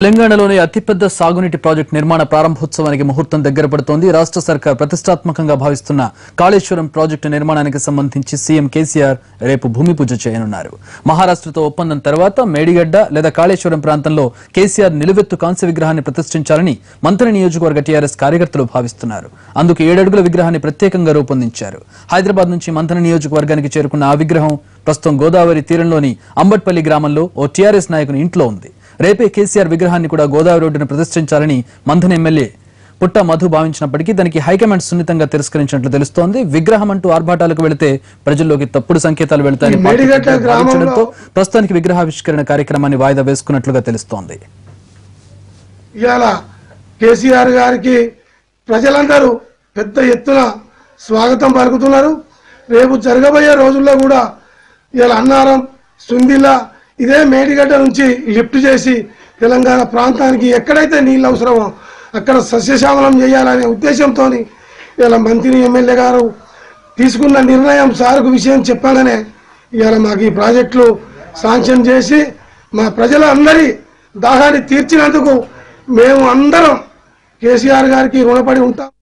తెలంగాణలోని అతిపెద్ద సాగునీటి ప్రాజెక్టు నిర్మాణ ప్రారంభోత్సవానికి ముహూర్తం దగ్గర పడుతోంది. రాష్ట్ర సర్కార్ ప్రతిష్టాత్మకంగా భావిస్తున్న కాళేశ్వరం ప్రాజెక్టు నిర్మాణానికి సంబంధించి సీఎం కేసీఆర్ రేపు భూమి పూజ చేయనున్నారు. మహారాష్ట్రతో ఒప్పందం తర్వాత మేడిగడ్డ లేదా కాళేశ్వరం ప్రాంతంలో కేసీఆర్ నిలువెత్తు కాంస్య విగ్రహాన్ని ప్రతిష్ఠించాలని మంత్రి నియోజకవర్గ టీఆర్ఎస్ కార్యకర్తలు భావిస్తున్నారు. అందుకు 7 అడుగుల విగ్రహాన్ని ప్రత్యేకంగా రూపొందించారు. హైదరాబాద్ నుంచి మంత్రి నియోజకవర్గానికి చేరుకున్న ఆ విగ్రహం ప్రస్తుతం గోదావరి తీరంలోని అంబట్పల్లి గ్రామంలో ఓ టీఆర్ఎస్ నాయకుని ఇంట్లో ఉంది. రేపే కేసీఆర్ విగ్రహాన్ని కూడా గోదావరి రోడ్డును ప్రతిష్ఠించాలని మంథన్ ఎమ్మెల్యే పుట్ట మధు భావించినప్పటికీ దానికి హైకమాండ్ సున్నితంగా తిరస్కరించినట్లు తెలుస్తోంది. విగ్రహం అంటూ ఆర్భాటాలకు వెళితే ప్రజలోకి తప్పుడు సంకేతాలు వెళతాయని భావించడంతో ప్రస్తుతానికి విగ్రహావిష్కరణ కార్యక్రమాన్ని వాయిదా వేసుకున్నట్లుగా తెలుస్తోంది. ఇవాళ కేసీఆర్ గారికి ప్రజలందరూ పెద్ద ఎత్తున స్వాగతం పలుకుతున్నారు. రేపు జరగబోయే రోజుల్లో కూడా ఇవాళ అన్నారం, సుందిల్ల, ఇదే మేడిగడ్డ నుంచి లిఫ్ట్ చేసి తెలంగాణ ప్రాంతానికి ఎక్కడైతే నీళ్ళు అవసరమో అక్కడ సస్యశ్యామలం చేయాలనే ఉద్దేశంతో ఇలా మంత్రి ఎమ్మెల్యే గారు తీసుకున్న నిర్ణయం సార్కు విషయం చెప్పగానే ఇవాళ మాకు ఈ ప్రాజెక్టులు శాంక్షన్ చేసి మా ప్రజలందరి దాహాన్ని తీర్చినందుకు మేము అందరం కేసీఆర్ గారికి రుణపడి ఉంటాం.